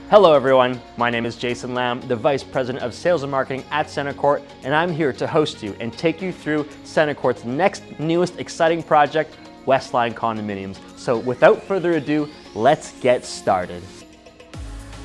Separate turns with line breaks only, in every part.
Hello everyone, my name is Jason Lamb, the Vice President of Sales and Marketing at CenterCourt, and I'm here to host you and take you through CenterCourt's next, newest, exciting project, WESTLINE condominiums. So without further ado, let's get started.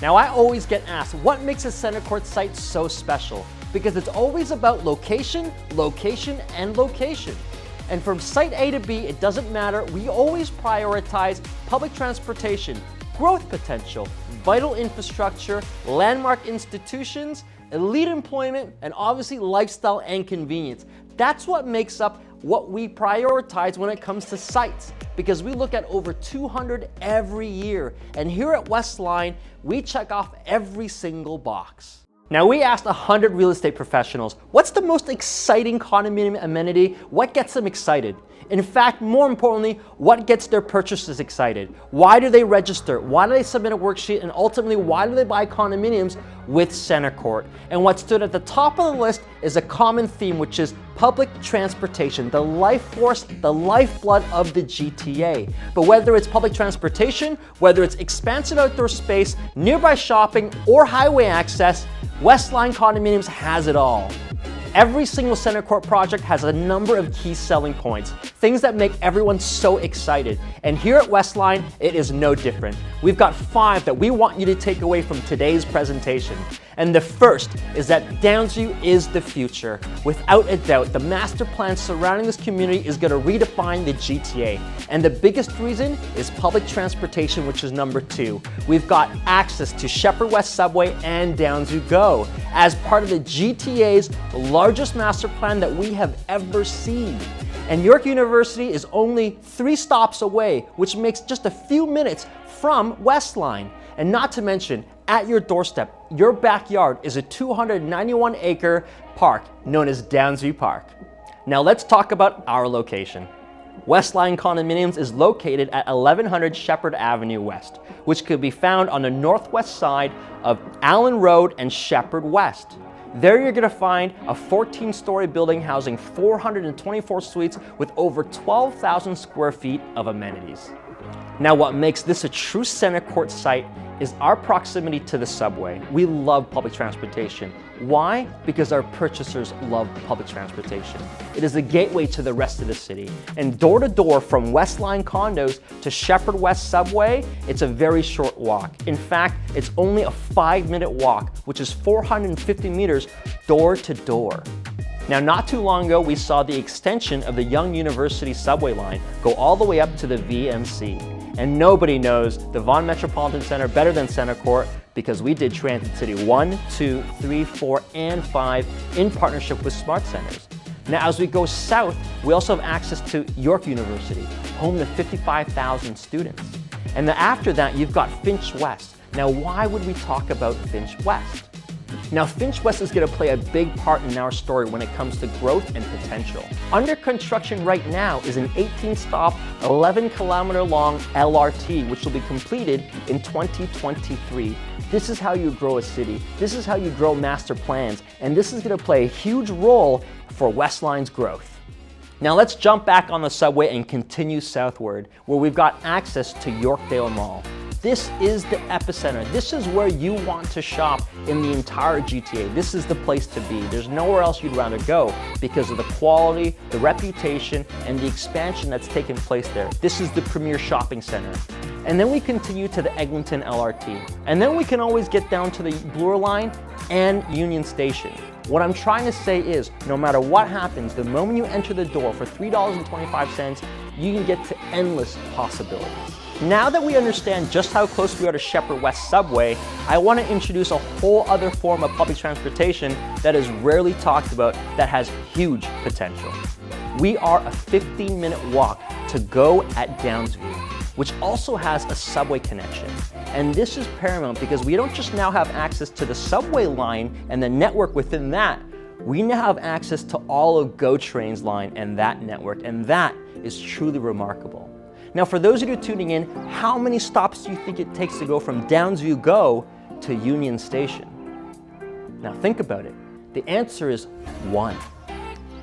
Now I always get asked, what makes a CenterCourt site so special? Because it's always about location, location, and location. And from site A to B, it doesn't matter, we always prioritize public transportation, growth potential, vital infrastructure, landmark institutions, elite employment, and obviously lifestyle and convenience. That's what makes up what we prioritize when it comes to sites, because we look at over 200 every year. And here at WESTLINE, we check off every single box. Now we asked 100 real estate professionals, what's the most exciting condominium amenity? What gets them excited? In fact, more importantly, what gets their purchasers excited? Why do they register? Why do they submit a worksheet? And ultimately, why do they buy condominiums with CenterCourt? And what stood at the top of the list is a common theme, which is public transportation, the life force, the lifeblood of the GTA. But whether it's public transportation, whether it's expansive outdoor space, nearby shopping, or highway access, WESTLINE Condominiums has it all. Every single CenterCourt project has a number of key selling points, things that make everyone so excited. And here at WESTLINE, it is no different. We've got 5 that we want you to take away from today's presentation. And the first is that Downsview is the future. Without a doubt, the master plan surrounding this community is going to redefine the GTA. And the biggest reason is public transportation, which is number 2. We've got access to Sheppard West Subway and Downsview Go as part of the GTA's largest master plan that we have ever seen. And York University is only 3 stops away, which makes just a few minutes from WESTLINE. And not to mention, at your doorstep, your backyard is a 291-acre park known as Downsview Park. Now let's talk about our location. WESTLINE Condominiums is located at 1100 Sheppard Avenue West, which could be found on the northwest side of Allen Road and Sheppard West. There you're going to find a 14-story building housing 424 suites with over 12,000 square feet of amenities. Now what makes this a true CenterCourt site is our proximity to the subway. We love public transportation. Why? Because our purchasers love public transportation. It is a gateway to the rest of the city. And door to door from WESTLINE condos to Sheppard West Subway, it's a very short walk. In fact, it's only a 5-minute walk, which is 450 meters door to door. Now, not too long ago, we saw the extension of the Young University subway line go all the way up to the VMC. And nobody knows the Vaughan Metropolitan Center better than CenterCourt because we did Transit City 1, 2, 3, 4, and 5 in partnership with Smart Centers. Now, as we go south, we also have access to York University, home to 55,000 students. And then after that, you've got Finch West. Now, why would we talk about Finch West? Now, Finch West is going to play a big part in our story when it comes to growth and potential. Under construction right now is an 18-stop, 11-kilometer-long LRT, which will be completed in 2023. This is how you grow a city. This is how you grow master plans. And this is going to play a huge role for WESTLINE's growth. Now let's jump back on the subway and continue southward, where we've got access to Yorkdale Mall. This is the epicenter. This is where you want to shop in the entire GTA. This is the place to be. There's nowhere else you'd rather go because of the quality, the reputation, and the expansion that's taken place there. This is the premier shopping center. And then we continue to the Eglinton LRT. And then we can always get down to the Bloor Line and Union Station. What I'm trying to say is, no matter what happens, the moment you enter the door for $3.25, you can get to endless possibilities. Now that we understand just how close we are to Sheppard West Subway, I want to introduce a whole other form of public transportation that is rarely talked about that has huge potential. We are a 15-minute walk to Go at Downsview, which also has a subway connection. And this is paramount because we don't just now have access to the subway line and the network within that, we now have access to all of GO Train's line and that network, and that is truly remarkable. Now, for those of you tuning in, how many stops do you think it takes to go from Downsview Go to Union Station? Now think about it. The answer is 1.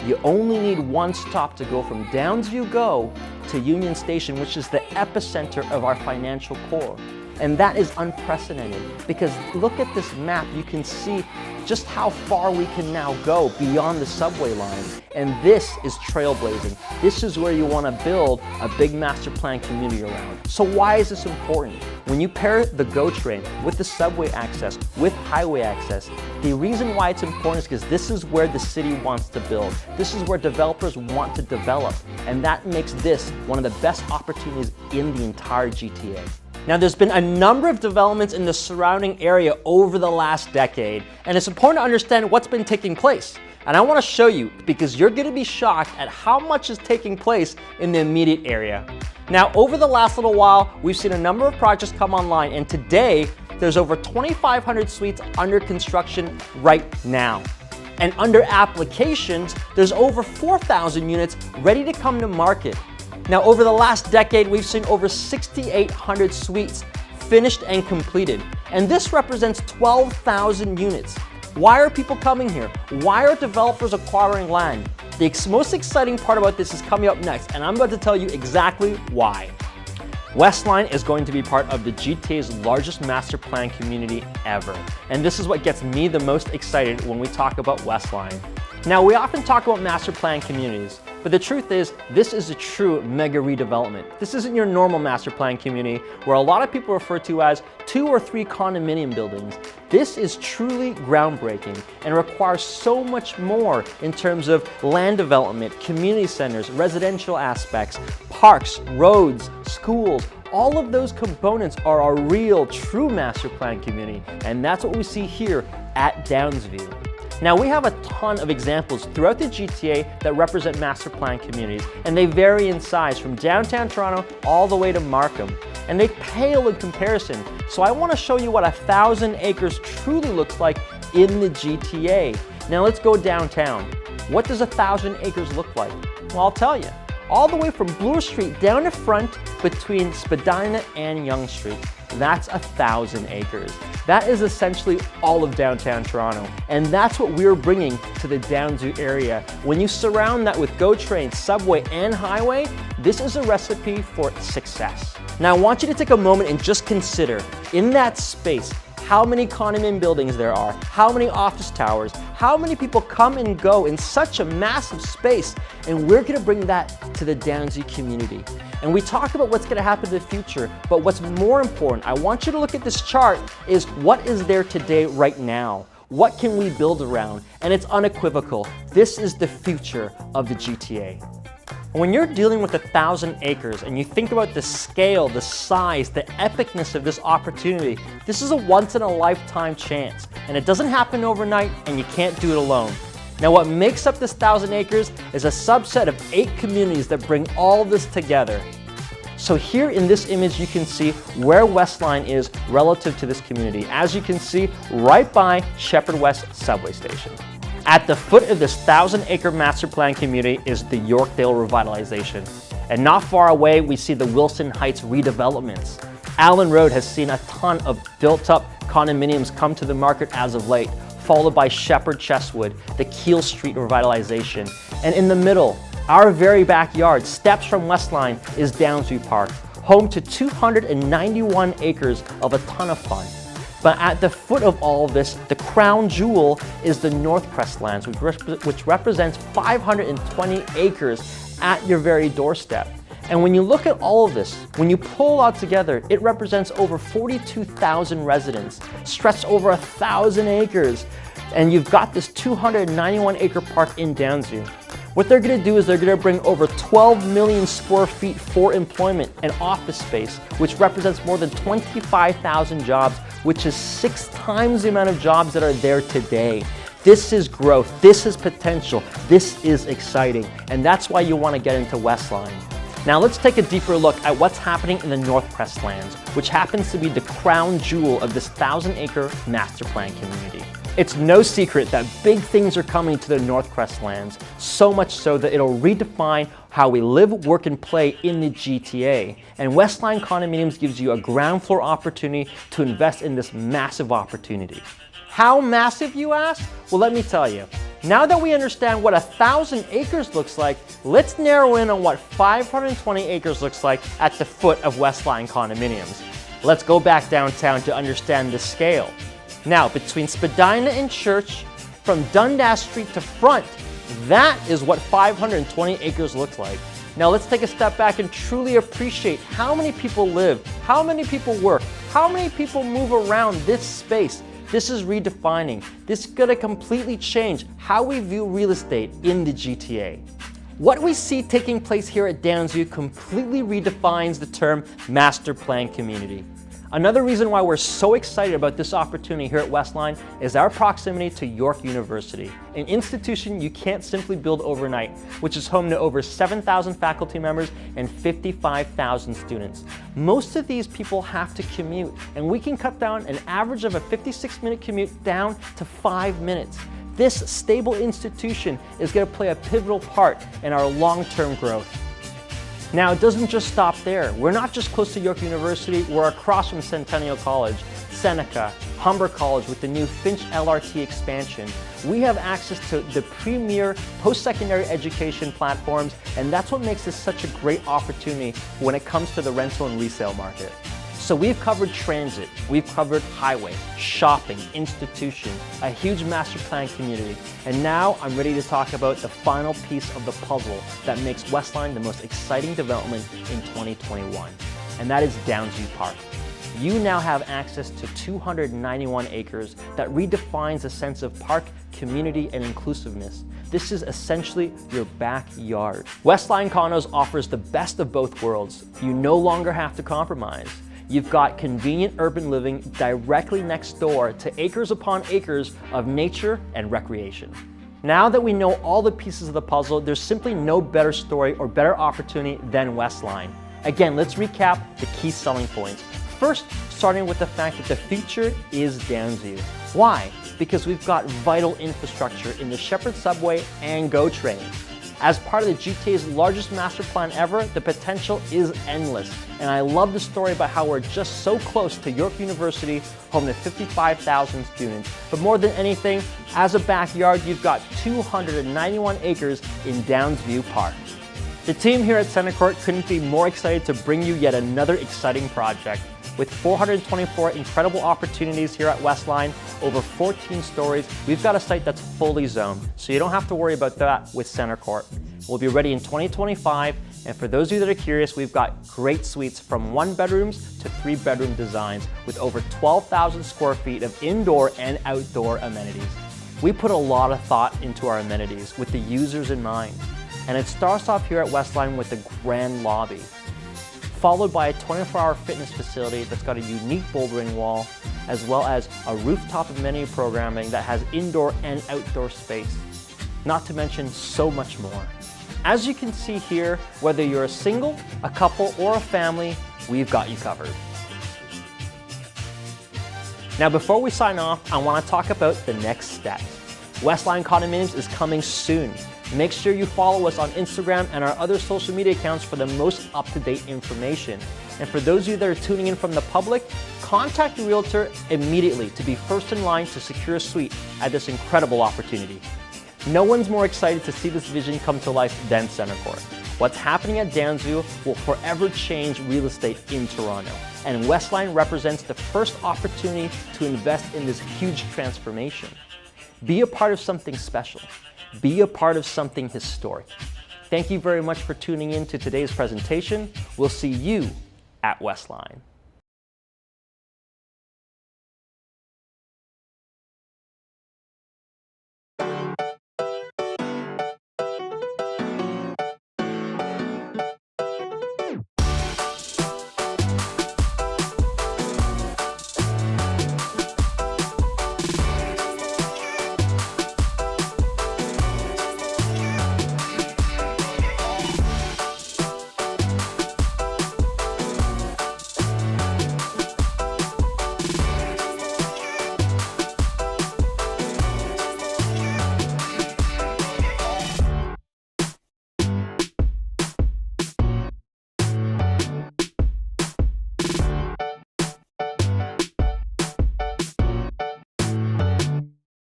You only need 1 stop to go from Downsview Go to Union Station, which is the epicenter of our financial core. And that is unprecedented, because look at this map, you can see just how far we can now go beyond the subway line. And this is trailblazing. This is where you want to build a big master plan community around. So why is this important? When you pair the GO train with the subway access, with highway access, the reason why it's important is because this is where the city wants to build. This is where developers want to develop. And that makes this one of the best opportunities in the entire GTA. Now, there's been a number of developments in the surrounding area over the last decade, and it's important to understand what's been taking place. And I want to show you, because you're going to be shocked at how much is taking place in the immediate area. Now, over the last little while, we've seen a number of projects come online, and today, there's over 2,500 suites under construction right now. And under applications, there's over 4,000 units ready to come to market. Now, over the last decade, we've seen over 6,800 suites finished and completed. And this represents 12,000 units. Why are people coming here? Why are developers acquiring land? The most exciting part about this is coming up next, and I'm about to tell you exactly why. WESTLINE is going to be part of the GTA's largest master plan community ever. And this is what gets me the most excited when we talk about WESTLINE. Now, we often talk about master plan communities, but the truth is, this is a true mega redevelopment. This isn't your normal master plan community where a lot of people refer to as 2 or 3 condominium buildings. This is truly groundbreaking and requires so much more in terms of land development, community centers, residential aspects, parks, roads, schools. All of those components are a real, true master plan community, and that's what we see here at Downsview. Now, we have a ton of examples throughout the GTA that represent master plan communities, and they vary in size from downtown Toronto all the way to Markham. And they pale in comparison. So I want to show you what 1,000 acres truly looks like in the GTA. Now let's go downtown. What does 1,000 acres look like? Well, I'll tell you. All the way from Bloor Street down to front between Spadina and Yonge Street. That's 1,000 acres. That is essentially all of downtown Toronto. And that's what we're bringing to the Downsview area. When you surround that with GO train, subway, and highway, this is a recipe for success. Now, I want you to take a moment and just consider, in that space, how many condominium buildings there are, how many office towers, how many people come and go in such a massive space, and we're gonna bring that to the Downsview community. And we talk about what's gonna happen in the future, but what's more important, I want you to look at this chart, is what is there today right now? What can we build around? And it's unequivocal. This is the future of the GTA. When you're dealing with 1,000 acres and you think about the scale, the size, the epicness of this opportunity, this is a once-in-a-lifetime chance. And it doesn't happen overnight, and you can't do it alone. Now, what makes up this 1,000 acres is a subset of 8 communities that bring all this together. So here in this image, you can see where WESTLINE is relative to this community. As you can see, right by Sheppard West subway station. At the foot of this 1,000-acre master plan community is the Yorkdale revitalization. And not far away, we see the Wilson Heights redevelopments. Allen Road has seen a ton of built-up condominiums come to the market as of late, followed by Sheppard Chestwood, the Keele Street revitalization. And in the middle, our very backyard, steps from WESTLINE, is Downsview Park, home to 291 acres of a ton of fun. But at the foot of all of this, the crown jewel is the Northcrest lands, which represents 520 acres at your very doorstep. And when you look at all of this, when you pull it all together, it represents over 42,000 residents, stretched over 1,000 acres. And you've got this 291 acre park in Downsview. What they're gonna do is they're gonna bring over 12 million square feet for employment and office space, which represents more than 25,000 jobs, which is 6 times the amount of jobs that are there today. This is growth, this is potential, this is exciting, and that's why you wanna get into WESTLINE. Now let's take a deeper look at what's happening in the Northcrest lands, which happens to be the crown jewel of this 1,000-acre master plan community. It's no secret that big things are coming to the Northcrest lands, so much so that it'll redefine how we live, work, and play in the GTA. And WESTLINE Condominiums gives you a ground floor opportunity to invest in this massive opportunity. How massive, you ask? Well, let me tell you. Now that we understand what 1,000 acres looks like, let's narrow in on what 520 acres looks like at the foot of WESTLINE Condominiums. Let's go back downtown to understand the scale. Now, between Spadina and Church, from Dundas Street to Front, that is what 520 acres looks like. Now let's take a step back and truly appreciate how many people live, how many people work, how many people move around this space. This is redefining. This is going to completely change how we view real estate in the GTA. What we see taking place here at Downsview completely redefines the term master plan community. Another reason why we're so excited about this opportunity here at WESTLINE is our proximity to York University, an institution you can't simply build overnight, which is home to over 7,000 faculty members and 55,000 students. Most of these people have to commute, and we can cut down an average of a 56-minute commute down to 5 minutes. This stable institution is going to play a pivotal part in our long-term growth. Now, it doesn't just stop there. We're not just close to York University, we're across from Centennial College, Seneca, Humber College with the new Finch LRT expansion. We have access to the premier post-secondary education platforms, and that's what makes this such a great opportunity when it comes to the rental and resale market. So we've covered transit, we've covered highway, shopping, institution, a huge master plan community, and now I'm ready to talk about the final piece of the puzzle that makes WESTLINE the most exciting development in 2021, and that is Downsview Park. You now have access to 291 acres that redefines a sense of park, community, and inclusiveness. This is essentially your backyard. WESTLINE Condos offers the best of both worlds. You no longer have to compromise. You've got convenient urban living directly next door to acres upon acres of nature and recreation. Now that we know all the pieces of the puzzle, there's simply no better story or better opportunity than WESTLINE. Again, let's recap the key selling points. First, starting with the fact that the future is Downsview. Why? Because we've got vital infrastructure in the Sheppard subway and GO train. As part of the GTA's largest master plan ever, the potential is endless. And I love the story about how we're just so close to York University, home to 55,000 students. But more than anything, as a backyard, you've got 291 acres in Downsview Park. The team here at CenterCourt couldn't be more excited to bring you yet another exciting project. With 424 incredible opportunities here at WESTLINE, over 14 stories, we've got a site that's fully zoned, so you don't have to worry about that with CenterCourt. We'll be ready in 2025, and for those of you that are curious, we've got great suites from 1-bedrooms to 3-bedroom designs with over 12,000 square feet of indoor and outdoor amenities. We put a lot of thought into our amenities with the users in mind, and it starts off here at WESTLINE with the grand lobby, followed by a 24-hour fitness facility that's got a unique bouldering wall, as well as a rooftop amenity programming that has indoor and outdoor space, not to mention so much more. As you can see here, whether you're a single, a couple, or a family, we've got you covered. Now, before we sign off, I want to talk about the next step. WESTLINE Condominiums is coming soon. Make sure you follow us on Instagram and our other social media accounts for the most up-to-date information. And for those of you that are tuning in from the public, contact your realtor immediately to be first in line to secure a suite at this incredible opportunity. No one's more excited to see this vision come to life than CenterCourt. What's happening at Downsview will forever change real estate in Toronto, and WESTLINE represents the first opportunity to invest in this huge transformation. Be a part of something special. Be a part of something historic. Thank you very much for tuning in to today's presentation. We'll see you at WESTLINE.